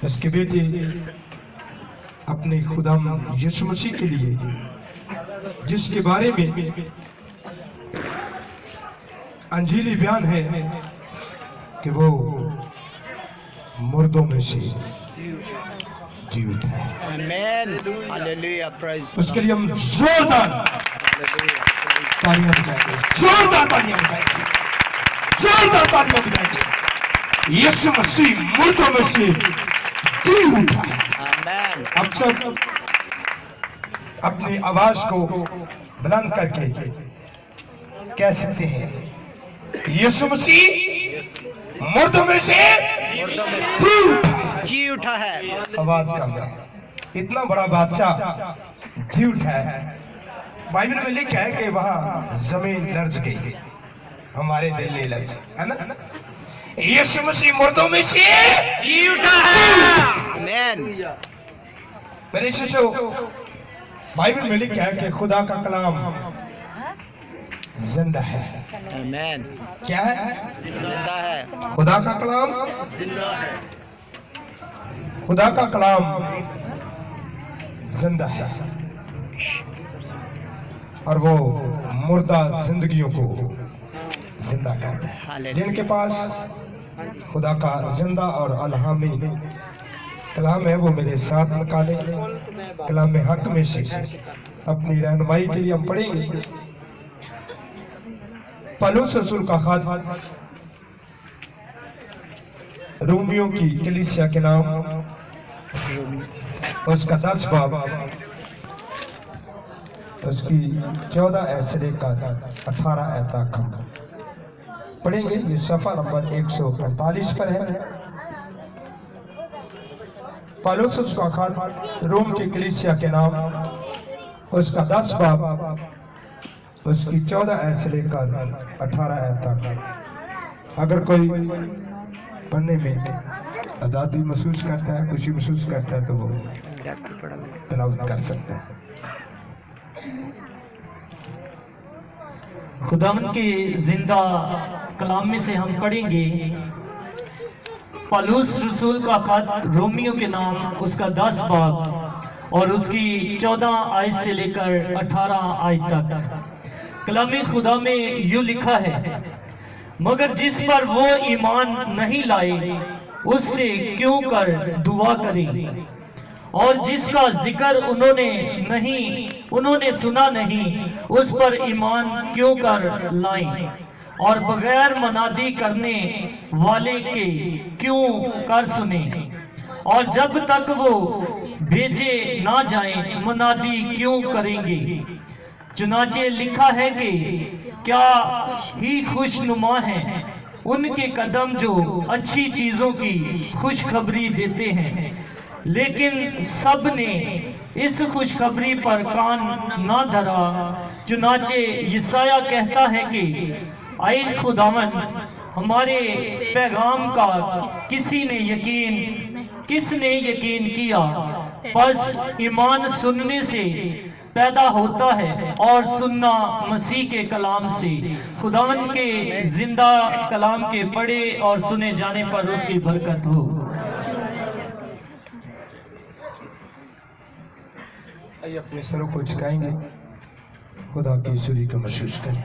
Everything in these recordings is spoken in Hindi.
इसके बेटे अपने खुदाम यीशु मसीह के लिए, जिसके बारे में अंजीली बयान है कि वो मुर्दों में से जी उठा है। आमीन, हालेलुया, प्रेज। उसके लिए हम जोरदार तालियां बजाएंगे, जोरदार तालियां बजाएंगे, जोरदार तालियां बजाएंगे। यीशु मसीह मुर्दों में से जी उठा है। आमीन। हम सब अपनी आवाज को बुलंद करके कह सकते हैं, यीशु मसीह मुर्दों में से जी उठा है। आवाज कम है। इतना बड़ा बादशाह जी उठा है। बाइबल में लिखा है कि वहां जमीन लर्ज गई, हमारे दिल ने लर्ज, है ना। यीशु मसीह मुर्दों में से जी उठा है। आमीन। मेरे शिष्यों, बाइबल में लिखा है कि खुदा का कलाम जिंदा है। आमीन। क्या है? जिंदा है। खुदा का कलाम जिंदा है। खुदा का कलाम जिंदा है और वो मुर्दा जिंदगियों को जिंदा करता है। जिनके पास खुदा का जिंदा और अलहामी कलाम है, वो मेरे साथ निकाले। कलाम हक में से अपनी रहनुमाई के लिए हम पढ़ेंगे पौलुस रसूल का खत रोमियो की कलीसिया के नाम, उसका 10 बाब, उसकी 14 आयत से लेकर 18 आयत तक हम पढ़ेंगे। ये सफा नंबर 148 पर है। पौलुस उसका खत रोम की कलीसिया के नाम, उसका 10 बाब, उसकी 14 आयत से लेकर 18 आयत तक। अगर कोई पढ़ने में आजादी महसूस करता है, खुशी महसूस करता है, तो वो तिलावत कर सकता है। खुदावन के जिंदा कलाम में से हम पढ़ेंगे पौलुस रसूल का खत रोमियो के नाम, उसका 10 बाब और उसकी 14 आयत से लेकर 18 आयत तक। कलाम खुदा में यूं लिखा है, मगर जिस पर वो ईमान नहीं लाए उससे क्यों कर दुआ करें, और जिसका जिक्र उन्होंने सुना नहीं उस पर ईमान क्यों कर लाएं, और बगैर मनादी करने वाले के क्यों कर सुने, और जब तक वो भेजे ना जाएं मनादी क्यों करेंगे। चुनाचे लिखा है कि क्या ही खुशनुमा हैं उनके कदम जो अच्छी चीजों की खुशखबरी देते हैं, लेकिन सब ने इस खुशखबरी पर कान ना धरा। चुनाचे यशाया कहता है कि आए खुदावन, हमारे पैगाम का किसने यकीन किया। बस ईमान सुनने से पैदा होता है और सुनना मसीह के कलाम से। खुदावन के जिंदा कलाम के पढ़े और सुने जाने पर उसकी बरकत हो। आइए अपने सरों को झुकाएंगे, खुदा की सूरी को महसूस करें।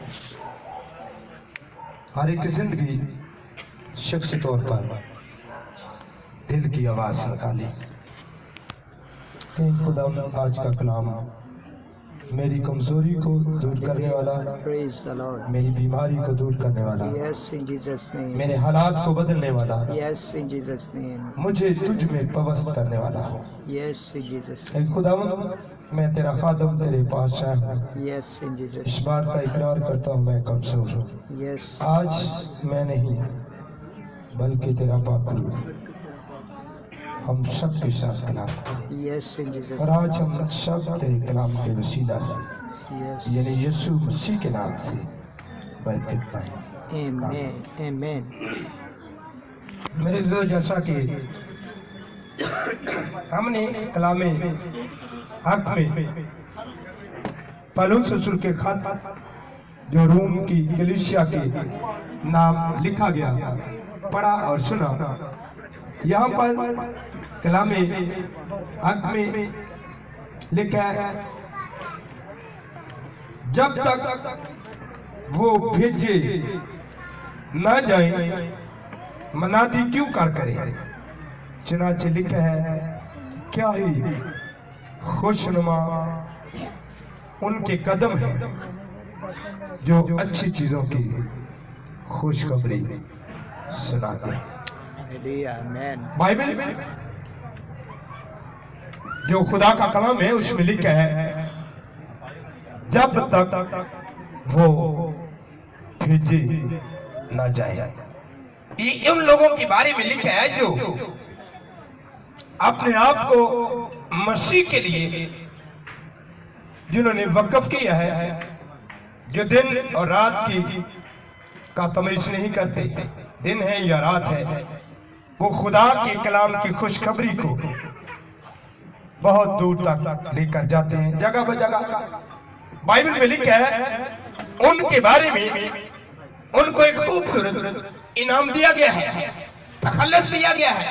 हर एक जिंदगी शख्सी तौर पर दिल की आवाज निकाली। खुदा आज का कलाम मेरी कमजोरी को दूर करने वाला, मेरी बीमारी को दूर करने वाला, मेरे हालात को बदलने वाला, मुझे तुझ में पवस्त करने वाला हो। खुदावन, मैं तेरा खादम तेरे पास आया हूँ। इस बात का इकरार करता हूँ मैं कमजोर हूँ। आज मैं नहीं बल्कि तेरा पाक हम सब के साथ कलाम, और आज हम सब तेरे कलाम के वसीला से यानी यीशु मसीह के नाम से बरकत पाए। आमीन। मेरे जो जैसा कि हमने कलाम हक में पौलुस रसूल के खत जो रोम की कलीसिया के नाम लिखा गया पढ़ा और सुना। यहाँ पर कलामे हक में लिखा है, जब तक वो भेजे ना जाए मनादी क्यों कर करे। चुनाचे लिखा है, क्या ही खुशनुमा उनके कदम है जो अच्छी चीजों की खुशखबरी सुनाते हैं। बाइबल जो खुदा का कलाम है उसमें लिखा है, जब तक वो भेजे ना जाए। ये उन लोगों के बारे में लिखा है जो अपने आप को मसीह के लिए जिन्होंने वक़्फ़ किया है, जो दिन और रात की का तमीज़ नहीं करते, दिन है या रात है, वो खुदा के कलाम की खुशखबरी को बहुत दूर तक लेकर जाते हैं, जगह ब जगह। बाइबल में लिखा है, उनके बारे में उनको एक खूबसूरत इनाम दिया गया है, तखल्लुस दिया गया है,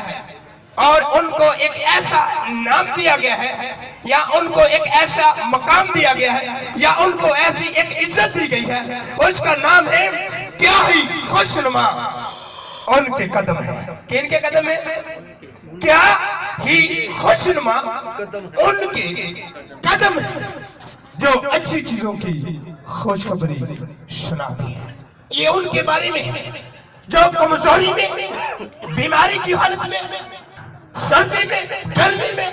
और उनको एक ऐसा नाम दिया गया है, या उनको एक ऐसा मकाम दिया गया है, या उनको ऐसी एक इज्जत दी गई है, उसका नाम है क्या ही खुशनुमा उनके कदम है। किनके कदम है? क्या ही खुशनुमा उनके कदम है जो अच्छी चीजों की खुशखबरी सुनाती है। ये उनके बारे में है जो कमजोरी में, बीमारी की हालत में, सर्दी में, गर्मी में,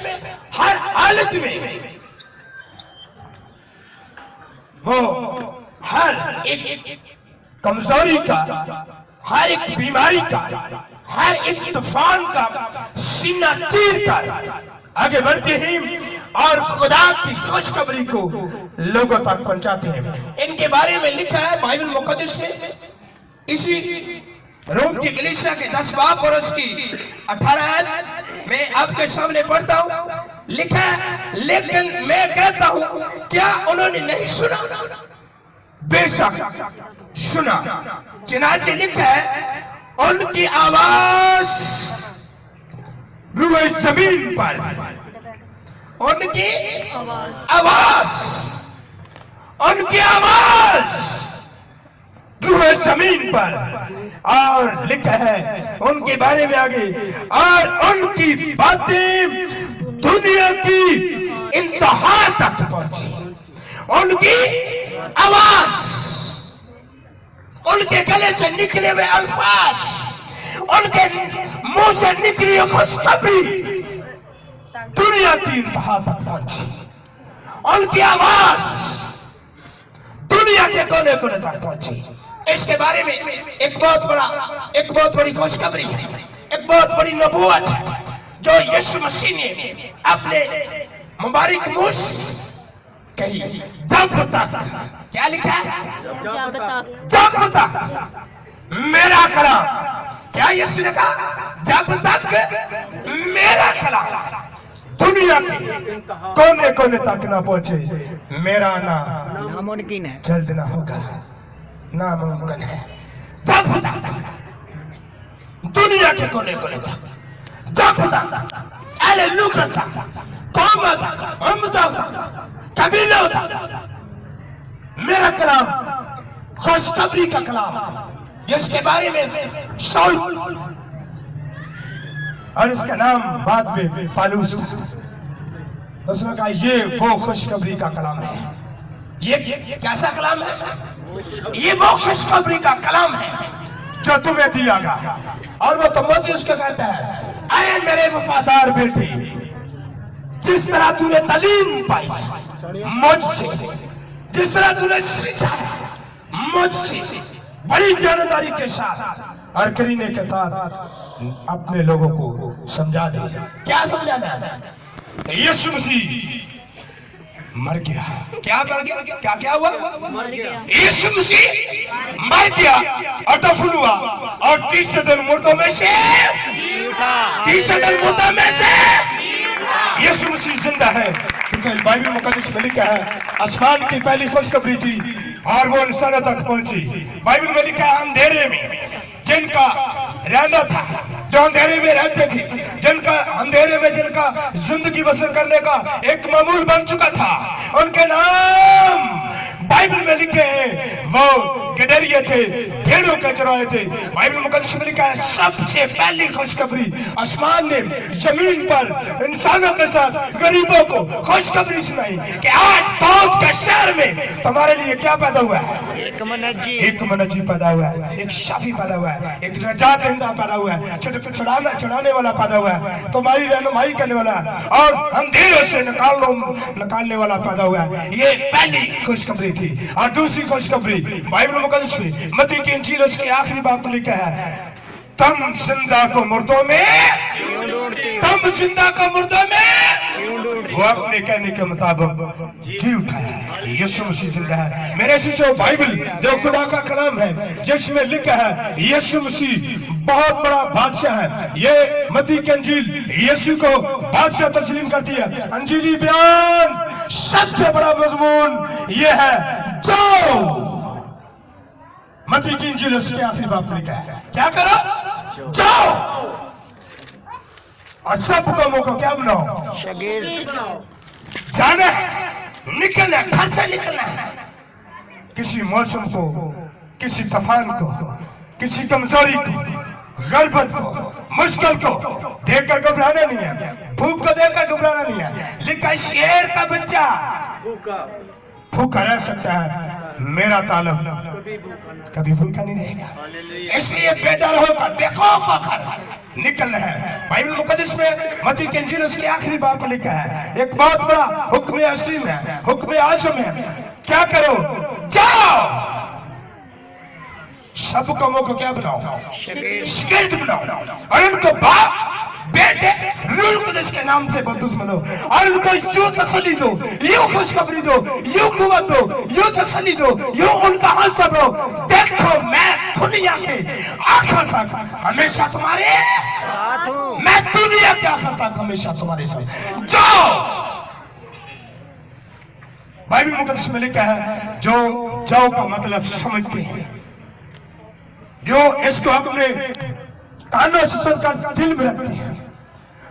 हर हालत में वो हर एक कमजोरी का, हर एक बीमारी का, हर एक तूफान का सीना चीर कर आगे बढ़ते हैं और खुदा की खुशखबरी को लोगों तक पहुंचाते हैं। इनके बारे में लिखा है बाइबल मुकद्दस में, इसी रोम की कलीसिया के 10 बाब और उसकी 18 आयत में आपके सामने पढ़ता हूं। लिखा है, लेकिन मैं कहता हूं, क्या उन्होंने नहीं सुना? बेशक सुना। चुनाचे लिखा है, उनकी आवाज रूए जमीन पर, उनकी आवाज, उनकी आवाज रूए जमीन पर। और लिखा है उनके बारे में आगे, और उनकी बातें दुनिया की इंतहा तक पहुंची। उनकी आवाज, उनके गले से निकले हुए अल्फाज, उनके मुंह से निकली खुशखबरी दुनिया की इंतहा तक पहुंची। उनकी आवाज दुनिया के कोने कोने तक पहुंची। इसके बारे में एक बहुत बड़ी खुशखबरी है, एक बहुत बड़ी नबूवत है जो यीशु मसीह ने अपने मुबारक मुंह से कही। जब तक, क्या लिखा है? जब तक मेरा कलाम, क्या यीशु ने कहा? जब तक मेरा कलाम दुनिया के कोने कोने तक ना पहुंचे, मेरा नामुमकिन है, जल्द ना होगा, नामुमकिन है। जब तक दुनिया के कोने कोने तक, जब तक अले लुक तक, कौम तक, उम्मतों तक, कबीलों तक मेरा कलाम खुशखबरी का कलाम, जिसके बारे में शाऊल, और इसका नाम बाद में पालूस, उसने कहा ये वो खुशखबरी का कलाम है। ये कैसा कलाम है? ये वो खुशखबरी का कलाम है जो तुम्हें दिया गया। और वो तो उसको कहता है, आए मेरे वफादार बेटे, जिस तरह तूने तालीम पाई मुझसे, जिस तरह तूने सीखा मुझसे, बड़ी जानकारी के साथ और करीने के साथ अपने लोगों को समझा दे। क्या समझाना है? यीशु मसीह मर गया। क्या मर गया? क्या क्या हुआ? यीशु मसीह मर गया और दफन हुआ, और तीसरे दिन मुर्दों में से, तीसरे दिन मुर्दों में से यीशु मसीह जिंदा है। क्योंकि बाइबल मुकद्दस में लिखा है, आसमान की पहली खुशखबरी थी और वो इंसानों तक पहुंची। बाइबल में लिखा है, अंधेरे में जिनका रहना था, जो अंधेरे में रहते थे, जिनका अंधेरे में जिनका जिंदगी बसर करने का एक मामूल बन चुका था, उनके नाम बाइबल में लिखे हैं। वो गडरिये थे, भेड़ों के चराए थे। बाइबल मुकद्दस में लिखा है सबसे पहली खुशखबरी आसमान ने जमीन पर इंसानों के साथ गरीबों को खुशखबरी सुनाई कि आज दाऊद के शहर में तुम्हारे लिए क्या पैदा हुआ है? एक मनजी पैदा हुआ है, एक शाफी पैदा हुआ है, एक नजात दहिंदा पैदा हुआ है, चढ़ाने वाला पैदा हुआ है, तुम्हारी रहनुमाई करने वाला है, और अंधेरों से निकालने वाला पैदा हुआ है। ये पहली खुशखबरी थी। और दूसरी खुशखबरी बाइबल मुकद्दस में मत्ती की इंजील उसके आखिरी बात में लिखा है, तुम जिंदा को मुर्दों में, तुम जिंदा को मुर्दों में, वो अपने कहने के मुताबिक जी उठा है। यीशु मसीह जिंदा है। मेरे शिष्यों, बाइबल जो खुदा का कलाम है जिसमें लिखा है यीशु मसीह बहुत बड़ा बादशाह है। ये मत्ती की इंजील यीशु को बादशाह तस्लीम करती है। अंजीली बयान सबसे बड़ा मजमून ये है, जो मत्ती की इंजील उसके आखिरी बात में लिखा है, क्या करो? जाओ और सब कौमों को क्या बनाओ? शागिर्द जाना है, निकलना, घर से निकलना है। किसी मौसम को, किसी तूफान को, किसी कमजोरी को, गलबत को, मुश्किल को देखकर घबराना नहीं है, भूख को देखकर घबराना नहीं है। लिखा शेर का बच्चा भूखा रह सकता है, मेरा तालब कभी भूखा नहीं रहेगा। इसलिए बेडर होकर, बेखौफ होकर निकलना है। बाइबल मुकद्दस में मत्ती की इंजील उसके आखिरी बात में लिखा है, एक बहुत बड़ा हुक्म असीम है, हुक्म आज़म है। क्या करो? जाओ, सब कौमों को क्या बनाओ? शागिर्द बनाओ, और उनको बाप, बेटे, रूह कुद्दस के नाम से बपतिस्मा दो, और उनको यूं तसल्ली दो, यूं खुशखबरी दो, यूं कुव्वत दो, यूं तसल्ली दो, यूं उनका हौसला दो, देखो मैं दुनिया के आखिर तक हमेशा तुम्हारे साथ हूँ। मैं दुनिया के आखिर तक हमेशा तुम्हारे साथ। जाओ। बाइबल मुकद्दस में लिखा है, जो जाओ का मतलब समझते हैं, जो इसको अपने कानों से सुनकर दिल में रखते हैं,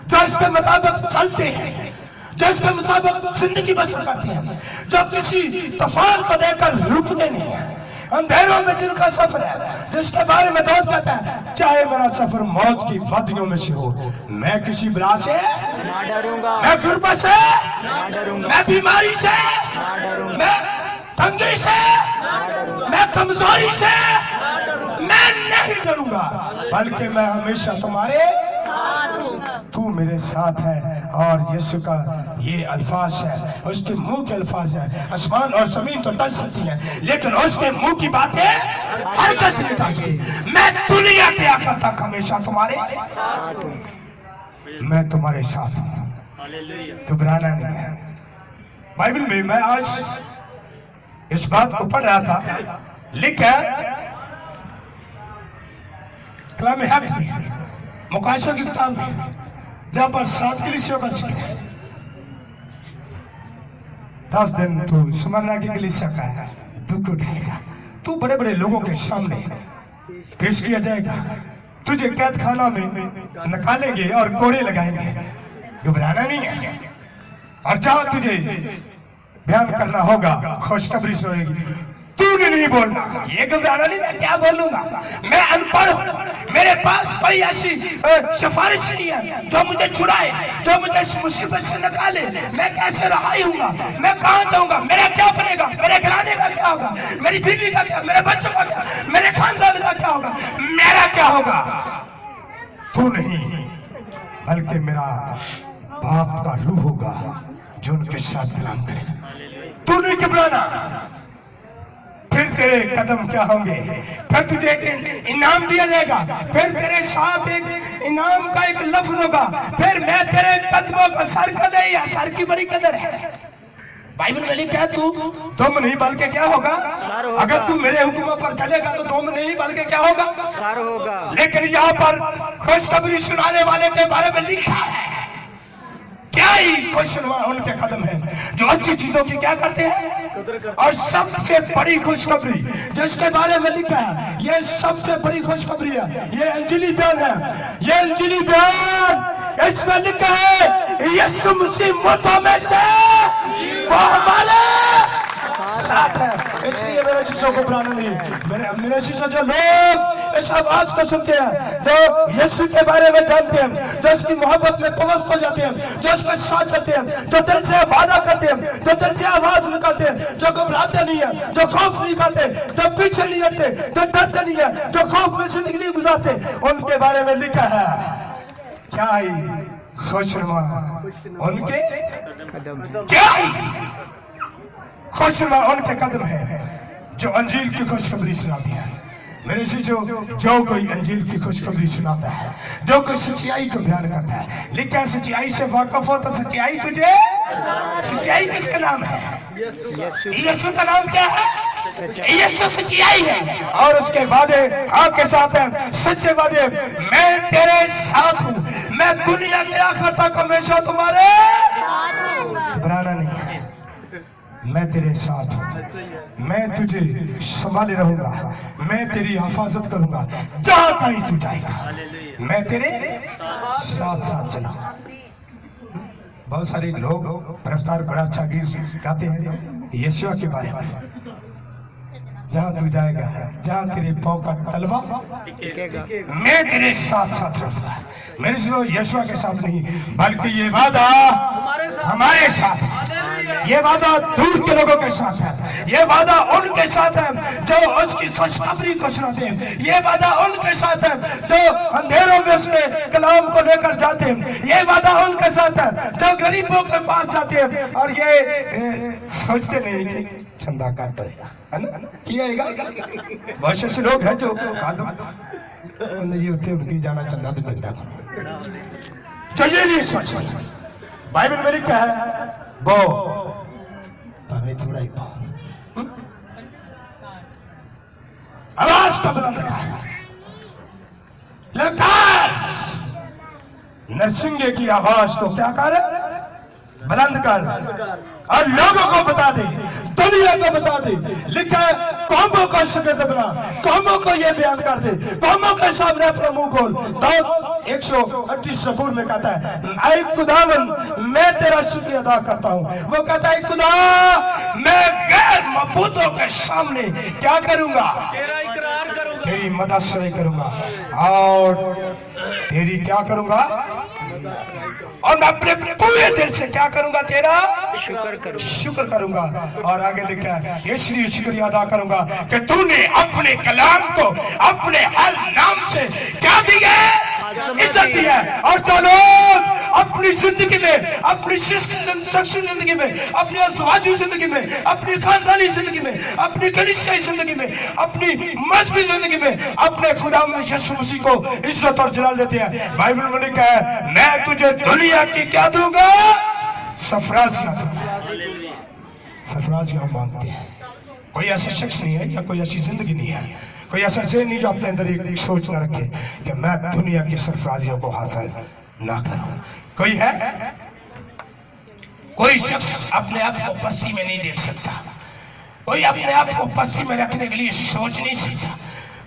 जो इसके मुताबिक चलते हैं, जो इसके मुताबिक जिंदगी बसर करते हैं, जो किसी तूफान को देखकर रुकते नहीं हैं, अंधेरों में जिनका सफर है, जिसके बारे में दाऊद कहता है, चाहे मेरा सफर मौत की वादियों में से हो, मैं किसी बला से ना डरूंगा, मैं गुर्बत से ना डरूंगा, मैं बीमारी से, ना डरूंगा, मैं तंगी से, ना डरूंगा, मैं कमजोरी से मैं नहीं डरूंगा, बल्कि मैं हमेशा तुम्हारे तू मेरे साथ है। और यीशु का ये अल्फाज है, उसके मुंह के अल्फाज है। आसमान और जमीन तो टल सकती हैं, लेकिन उसके मुंह की बातें हरगिज़ नहीं टल सकती। मैं दुनिया के आखिर तक हमेशा तुम्हारे साथ हूँ। मैं तुम्हारे साथ हूँ, घबराना नहीं है। बाइबल में मैं आज इस बात को पढ़ रहा था, लिखा कलाम हक में, मुकाशा की किताब में, जहां पर 7 कलीसियों का जिक्र है। 10 दिन तू स्मरणा की कलीसिया का है, दुख उठाएगा, तू बड़े बड़े लोगों के सामने पेश किया जाएगा, तुझे कैद खाना में निकालेंगे और कोड़े लगाएंगे, घबराना नहीं है। और जहां तुझे बयान करना होगा, खुशखबरी सुनेगी, तूने नहीं बोलना। ये घबराना नहीं, मैं क्या बोलूंगा, मैं अनपढ़ हूं, मेरे पास कोई ऐसी सिफारिश नहीं है जो मुझे छुड़ाए, जो मुझे इस मुसीबत से निकाले। मैं कैसे रहाई हूँगा, मैं कहाँ जाऊंगा, मेरा क्या बनेगा, मेरे घराने का क्या होगा, मेरी बीवी का क्या, मेरे बच्चों का क्या, मेरे खानदान का क्या होगा, मेरा क्या होगा। तू नहीं, बल्कि मेरा बाप का रूह होगा जो उनके साथ कलाम करेगा। तू नहीं घबराना। फिर तेरे कदम क्या होंगे, फिर तुझे एक इनाम दिया जाएगा, फिर तेरे साथ एक इनाम का एक लफ्ज होगा, फिर मैं तेरे कदमों का सर का नहीं है, सर की बड़ी कदर है। बाइबल में लिखा है, तू तुम नहीं बल्कि क्या होगा, अगर तू मेरे हुक्मों पर चलेगा तो तुम नहीं बल्कि क्या होगा, सर होगा। लेकिन यहाँ पर खुशखबरी सुनाने वाले के बारे में लिखा है, क्या ही खुश उनके कदम है जो अच्छी चीजों की क्या करते हैं, और सबसे बड़ी खुशखबरी जिसके बारे में लिखा है, ये सबसे बड़ी खुशखबरी है, ये इंजीली बयान है। ये इंजीली बयान, इसमें लिखा है यीशु मसीह मुर्दों में से वो हमारे साथ है। इसलिए मेरे शिष्यों को बुलाना नहीं। मेरे शिष्य जो लोग इस आवाज को सुनते हैं, जो यीशु के बारे में जानते हैं, जो उसकी मोहब्बत में पवस्त हो जाते हैं, जो उसके साथ चलते हैं, जो दिल से वादा करते हैं, जो दिल से आवाज निकालते हैं, जो घबराते नहीं है, जो खौफ नहीं खाते, जो पीछे नहीं हटते, जो डरते नहीं है, जो खौफ में जिंदगी नहीं गुजारते, उनके बारे में लिखा है क्या ही खुशनुमा उनके क्या खुशनुमा उनके कदम है जो अंजील की खुशखबरी सुनाती है। मेरे से जो कोई अंजील की खुशखबरी सुनाता है, जो कोई सच्चाई को बयान करता है, लिखा है सच्चाई से वाकफ हो तो सच्चाई तुझे। सच्चाई किसका नाम है? यीशु का नाम क्या है? यीशु सच्चाई है और उसके वादे आपके साथ है। सच्चे वादे, मैं तेरे साथ हूँ, मैं दुनिया के आखिर तक हमेशा तुम्हारे। घबराना नहीं है, मैं तेरे साथ हूँ, मैं तुझे संभाले रहूंगा, मैं तेरी हिफाजत करूंगा जहां कहीं तू जाएगा, मैं तेरे साथ साथ चलूंगा। बहुत सारे लोग प्रस्तार बड़ा अच्छा गीत गाते हैं यीशु के बारे में, जहां तू जाएगा, जहां तेरे पांव का तलवा मैं तेरे साथ साथ रहूंगा। मेरे से यीशु के साथ नहीं, बल्कि ये वादा हमारे साथ है, ये वादा दूर के लोगों के साथ है, ये वादा उनके साथ है जो उसकी खुशखबरी को सुनाते हैं, ये वादा उनके साथ है जो अंधेरों में उसके कलाम को लेकर जाते हैं, ये वादा उनके साथ है जो गरीबों के पास जाते हैं और ये सोचते नहीं कि चंदा काट पड़ेगा, है ना, किएगा। बहुत से लोग हैं जो नहीं होते, उनकी जाना चंदा तो मिलता चाहिए नहीं सोचते। बाइबल में लिखा है वो हमें थोड़ा ही आवाज का बुलंद ललकार, नरसिंह की आवाज को क्या कर बुलंद कर और लोगों को बता दे, दुनिया को बता दे। लिखा है कौमों को शकत बना, कौमों को ये बयान कर दे, कौमों के सामने अपना मुंह खोल। दाऊद 138 ज़बूर में कहता है ऐ खुदावन मैं तेरा शुक्रिया अदा करता हूँ। वो कहता है खुदा मैं गैर मबूदों के सामने क्या करूंगा? तेरा इकरार करूंगा, तेरी मदद करूंगा और तेरी क्या करूंगा? और मैं अपने पूरे दिल से क्या करूंगा? तेरा शुक्र करूंगा। और आगे लिखा है इसलिए शुक्रिया अदा करूंगा कि तूने अपने कलाम को अपने हर नाम से क्या दिया? इज्जत दी है। और जो लोग अपनी जिंदगी में, अपनी शख्सी जिंदगी में, अपनी अज़वाजी जिंदगी में, अपनी खानदानी जिंदगी में, अपनी कलीसियाई जिंदगी में, अपनी मजहबी जिंदगी में अपने खुदा यीशु मसीह को इज्जत और जलाल देते हैं, बाइबल में लिखा है मैं तुझे दुनिया की क्या दूंगा? सफराजियां दूंगा। सफराजियां मांगते हैं। कोई ऐसा शख्स नहीं है या कोई ऐसी जिंदगी नहीं है, कोई ऐसा जहन नहीं जो अपने अंदर एक सोच न रखे कि मैं दुनिया की सरफराजियों को हासिल ना करूं। कोई है? कोई शख्स अपने आप को पस्ती में नहीं देख सकता, कोई अपने आप को पस्ती में रखने के लिए सोच नहीं सकता,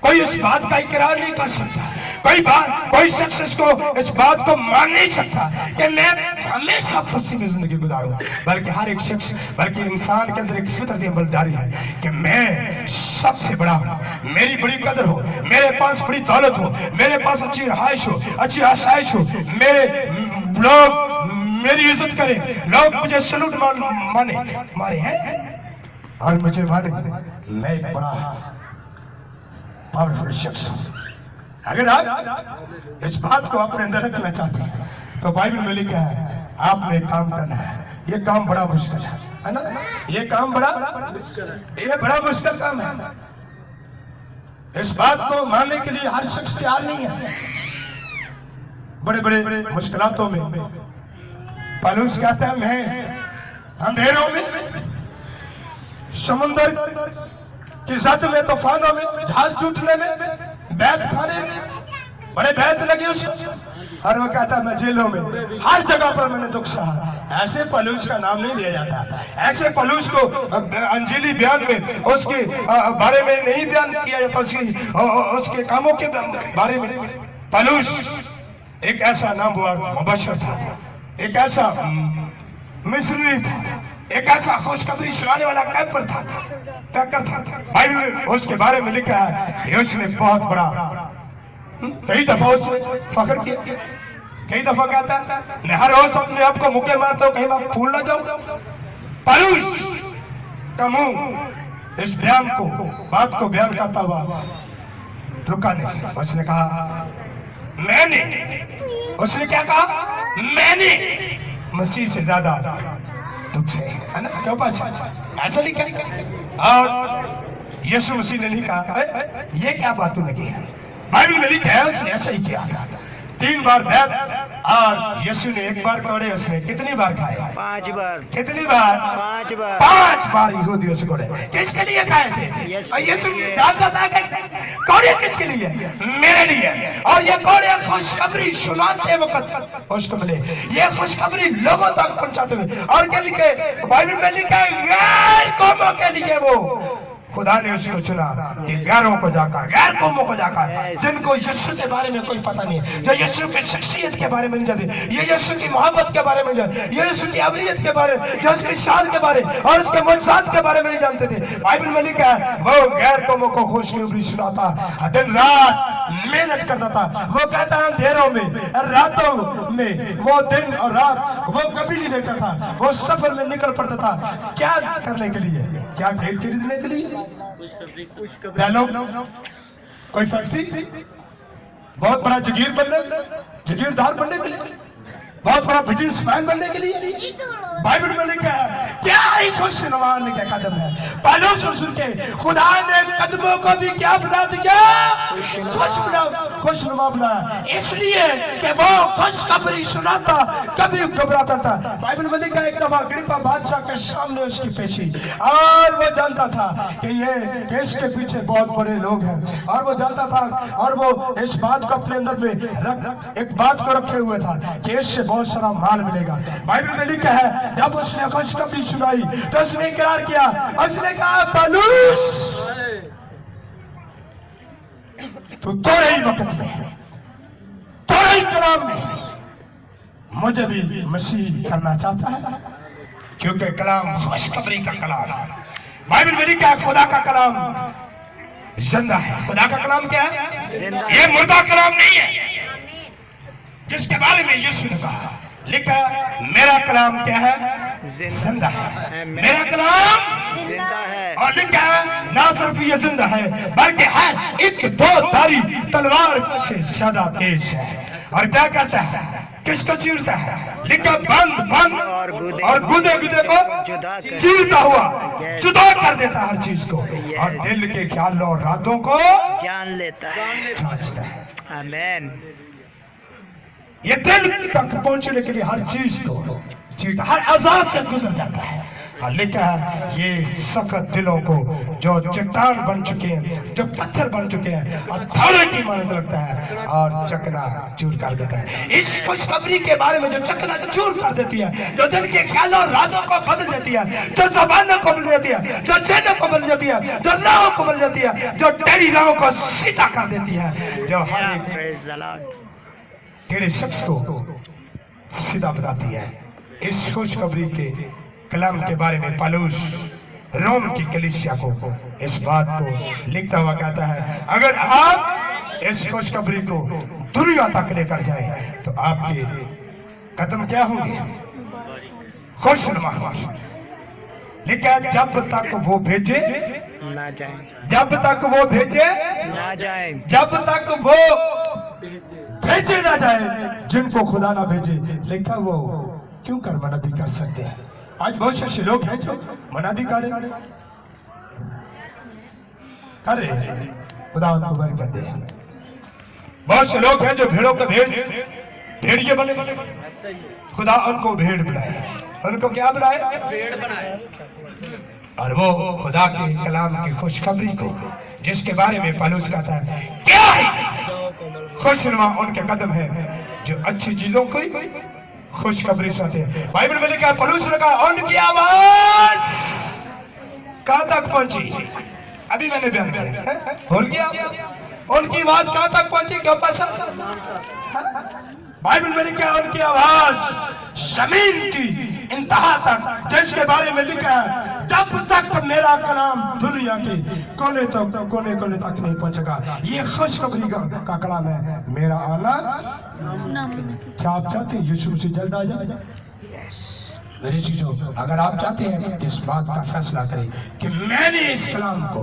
कोई इस बात का इकरार नहीं कर सकता, कोई शख्स इसको इस बात को मान नहीं सकता कि मैं हमेशा पस्ती में जिंदगी गुजारूं। बल्कि हर एक शख्स, बल्कि इंसान के अंदर एक फितरती अमलदारी है कि मैं सबसे बड़ा हूं, मेरी बड़ी कदर हो, मेरे पास बड़ी दौलत हो, मेरे पास अच्छी रहाइश हो, अच्छी आसाइश हो, मेरे लोग मेरी इज्जत करें, लोग मुझे सलूट मारे हैं और मुझे माने मैं एक बड़ा पावरफुल शख्स हूं। अगर आप इस बात को अपने अंदर रखना चाहते हैं तो बाइबल में लिखा है आपने काम करना है। ये काम बड़ा मुश्किल है ना? ये काम बड़ा मुश्किल काम है। इस बात को मानने के लिए हर शख्स तैयार नहीं है। बड़े बड़े मुश्किलातों में पौलुस कहता है मैं अंधेरों में, समुद्र की जद में, तूफानों में, जहाज टूटने में, बैत खाने में, बड़े भैद लगे उसको। और वो कहता मैं जेलों में हर जगह पर मैंने दुख सहा। ऐसे पलूस का नाम नहीं लिया जाता, ऐसे पलूस को अंजलि बयान में उसके बारे में नहीं बयान किया जाता, उसके कामों के बारे में। पलूस एक ऐसा नामवर मुबशर था, एक ऐसा मिशनरी था, एक ऐसा खुशखबरी सुनाने वाला कैंपर था, पैकर था। बाइबल में उसके बारे में लिखा है कि उसने बहुत बड़ा, कई दफा उसने फख्र किया, कई दफा कहता है मैं हर रोज अपने आप को मुक्के मारता हूं कहीं मैं भूल ना जाऊं। पलूस का मुंह इस बयान को, बात को बयान करता हुआ रुका नहीं। उसने कहा मैंने, उसने क्या कहा, मैंने मसीह से ज्यादा दुख से, है ना, क्यों पास ऐसा लिखा। और यीशु मसीह ने लिखा ये क्या बात तूने की है, बाइबल में लिखा है उसने ऐसा ही किया था। 3 बार बैठ, और यीशु ने 1 बार कोड़े, उसने कितनी बार खाए, 5 बार। कितनी बार, 5 बार। 5 बार यहूदी उस कोड़े किसके लिए खाए थे। और यीशु जानता था कि कोड़े किसके लिए, मेरे लिए। और ये कोड़े खुशखबरी सुनाते वक्त उसको मिले, ये खुशखबरी लोगों तक पहुंचाते हुए। और क्या लिखे बाइबल में, लिखा है गैर कौमों के लिए वो खुदा ने उसको चुना कि गैरों को जाकर, गैर कौमों को जाकर, जिनको यीशु के बारे में कोई पता नहीं है, जो यीशु की शख्सियत के बारे में नहीं जानते, ये यीशु की मोहब्बत के बारे में जानते, ये यीशु की अबलियत के बारे में, जो उसकी शान के बारे और उसके मुआजिज़ात के बारे में नहीं जानते थे। बाइबल में लिखा है वो गैर कौमों को खुशखबरी सुनाता, दिन रात मेहनत करता था। वो कहता है अंधेरों में, रातों में, वो दिन और रात वो कभी नहीं देखता था। वो सफर में निकल पड़ता था, क्या करने के लिए, क्या खेत खरीदने के लिए, कोई फैक्ट्री, बहुत बड़ा जागीरदार बनने के लिए, बहुत बड़ा बिजनेसमैन बनने के लिए। बाइबल में लिखा है क्या ही खुशनुमान के कदम है। पलूस रसूल के खुदा ने कदमों को भी क्या बना दिया, खुशनुमा बनाया, इसलिए कि वो खुशखबरी सुनाता, कभी घबराता था। बाइबल में लिखा है एक दफा अग्रिप्पा बादशाह के सामने उसकी पेशी, और वो जानता था कि ये इसके पीछे बहुत बड़े लोग हैं, और वो जानता था, और वो इस बात को अपने अंदर में एक बात को रखे हुए था कि इससे बहुत सारा माल मिलेगा। बाइबल में लिखा है जब उसने खुशखबरी सुनाई तो उसने इकरार किया, उसने कहा पलूस तो थोड़े ही वक्त में, थोड़े ही कलाम में मुझे भी मसीह करना चाहता है, क्योंकि कलाम खुशखबरी का कलाम है। बाइबल में लिखा है खुदा का कलाम जिंदा है। खुदा का कलाम क्या है, ये मुर्दा कलाम नहीं है जिसके बारे में यीशु ने कहा। लिखा मेरा कलाम क्या है, जिंदा है, मेरा कलाम जिंदा है। और लिखा ना सिर्फ ये जिंदा है बल्कि हर एक 2 धारी तलवार से ज्यादा तेज है। और क्या करता है, किसको चीरता है, लिखा बंद और गुदे को चीरता हुआ जुदा कर देता है हर चीज को, और दिल के ख्यालों और रातों को जान लेता है। आमीन। ये दिल तक पहुंचने के लिए हर चीज को चीरता, हर आजाद से गुजर जाता है। और लिखा है ये सख्त दिलों को जो चट्टान बन चुके हैं, जो पत्थर बन चुके हैं, और थोड़े की मानत लगता है और चकना चूर कर देता है। इस खुशखबरी के बारे में जो चकना चूर कर देती है, जो दिल के ख्यालों और रातों को बदल देती है, जो जबानों को बदल देती है, जो चेहरों को बदल देती है, जो राहों को बदल देती है, जो टेढ़ी राहों को सीधा कर देती है, जो हर एक टेढ़े शख्स को सीधा बताती है। इस खुशखबरी के कलाम के बारे में पलूस रोम की कलीसिया को इस बात को लिखता हुआ कहता है अगर आप इस खुशखबरी को दुनिया तक लेकर जाए तो आपके कदम क्या होंगे, खुशनुमा होंगे। लेकिन जब तक वो भेजे ना जाए, जब तक वो भेजे ना जाए, जब तक वो भेजे ना जाए जिनको खुदा ना भेजे। लिखा वो क्यों कर मनादी कर सकते हैं। आज बहुत से लोग हैं जो मनादी कर रहे हैं, खुदा उनको बरकत दे। बहुत से लोग हैं जो भेड़ों का भेड़िए बने, खुदा उनको भेड़ बनाए, उनको क्या बनाए, भेड़ बनाए। और वो खुदा के कलाम की खुशखबरी को जिसके बारे में पलूस कहता है क्या है खुशनुमा उनके कदम है जो अच्छी चीजों को खुशखबरी सुनाते हैं। बाइबल में लिखा है पौलुस ने कहा उनकी आवाज कहां तक पहुंची? अभी मैंने बयान किया, भूल गया? उनकी आवाज कहां तक पहुंची? क्यों पाशा? बाइबल में लिखा है उनकी आवाज जमीन की इंतहा तक, जिसके बारे में लिखा है जब तक मेरा कलाम दुनिया के कोने कोने तक नहीं पहुंचेगा। ये खुशखबरी का कलाम है, मेरा आना। क्या आप चाहते हैं यीशु मसीह जल्द आ जाए? मेरे चीजों, अगर आप चाहते हैं कि इस बात का फैसला करें कि मैंने इस कलाम को,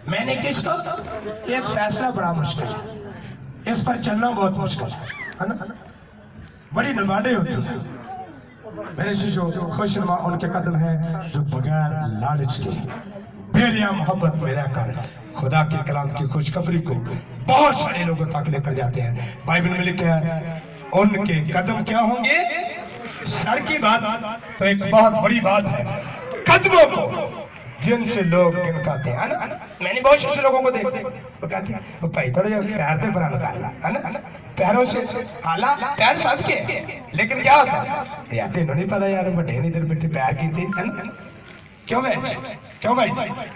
मैंने किसको, एक फैसला बड़ा मुश्किल है, इस पर चलना बहुत मुश्किल है ना? बड़ी डिमांडें होती हैं। मेरे शिशु खुशनुमा उनके कदम है जो बगैर लालच के बेरिया मोहब्बत में रहकर खुदा के कलाम की खुशखबरी को बहुत सारे लोगों तक लेकर जाते हैं। बाइबल में लिखा है उनके कदम क्या होंगे? सर की बात तो एक बहुत बड़ी बात है, कदमों को जिनसे लोग गिनकाते हैं ना। मैंने बहुत से लोगों को देखते वो कहते हैं वो पैर थोड़े पैर पे बना निकालना है ना, पैरों से हाला पैर सबके, लेकिन क्या होता है यार तेनों नहीं पता यार बड़े नहीं देर बेटे पैर की थी है ना? क्यों भाई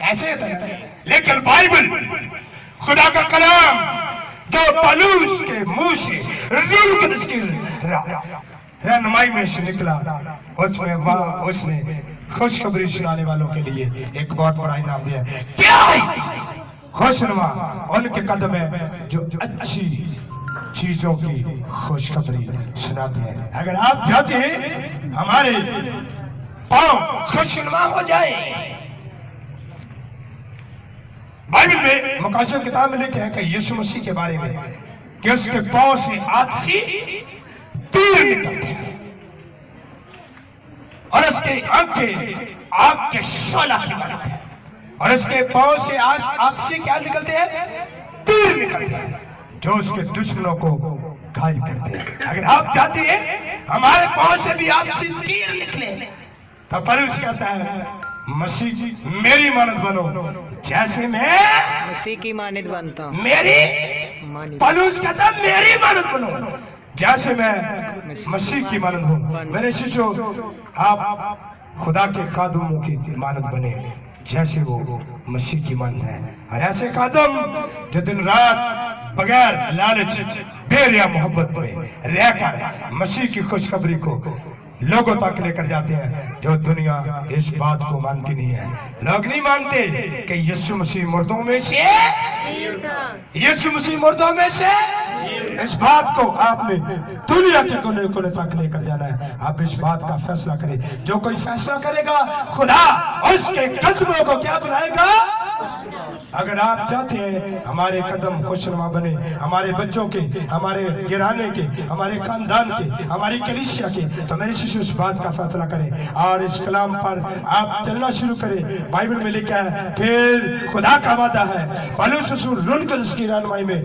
ऐसे होता है। लेकिन बाइबल खुदा का कलाम जो पौलुस के मुंह से रूह कदस की रहनुमाई में से निकला, उसने खुशखबरी सुनाने वालों के लिए एक बहुत बड़ा इनाम दिया। क्या खुशनुमा उनके कदम है जो अच्छी चीजों की खुशखबरी सुनाते हैं। अगर आप चाहते हैं हमारे पांव खुशनुमा हो जाए, बाइबल में मुकाशिफ किताब में लिखा है कि यीशु मसीह के बारे में कि उसके पांव से आछी तीर निकलते हैं और उसके आग के शोला की मदद है, और उसके पांव से आग से क्या निकलते हैं? तीर निकलते हैं जो उसके दुश्मनों को घायल करते हैं। अगर आप चाहते हैं हमारे पांव से भी आपसे तीर निकले, तो पौलुस कहता है मसीह मेरी मानद बनो जैसे मैं मसीह की मानद बनता हूँ। मेरी पौलुस कहता है मेरी मानद बनो जैसे मैं मसीह की मानद हूँ। मेरे शिष्यों, आप खुदा के खादमों की मानद बने जैसे वो मसीह की मानद है, और ऐसे खादम जो दिन रात बगैर लालच बेरिया मोहब्बत में रहकर मसीह की खुशखबरी को लोगों तक लेकर जाते हैं। जो दुनिया इस बात को मानती नहीं है। लोग नहीं मानते कि यीशु मसीह मुर्दों में से, यीशु मसीह मुर्दों में से। इस बात को आपने दुनिया के कोने कोने तक लेकर जाना है। आप इस बात का फैसला करें। जो कोई फैसला करेगा खुदा उसके कदमों को क्या बनाएगा? अगर आप चाहते हैं हमारे कदम खुशनुमा बने, हमारे बच्चों के, हमारे घराने के, हमारे खानदान के, हमारी कलीसिया के, तो मेरे शिशु इस बात का फैसला करें और इस कलाम पर आप चलना शुरू करें। बाइबल में लिखा है फिर खुदा का वादा है पौलुस रसूल की रहनुमाई में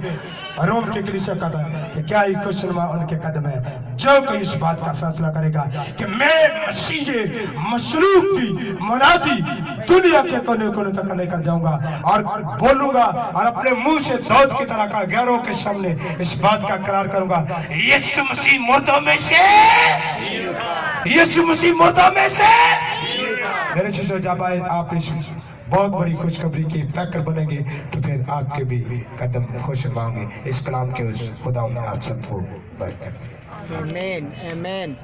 रोम के कलीसिया का था कि क्या ही खुशनुमा उनके कदम है जो कोई इस बात का फैसला करेगा कि मैं मसीह मसलूब की मुनादी दुनिया के कोने कोने तक लेकर जाऊंगा और बोलूंगा और अपने मुंह से दाऊद की तरह का गैरों के सामने इस बात का करार करूंगा यीशु मसीह मुर्दों में से, यीशु मसीह मुर्दों में से। मेरे शिष्यों, जब आप इस बहुत बड़ी खुशखबरी के पैकर बनेंगे तो फिर आपके भी कदम खुश मांगे। इस कलाम के उस खुदा में आप सबको बरकत। आमीन आमीन।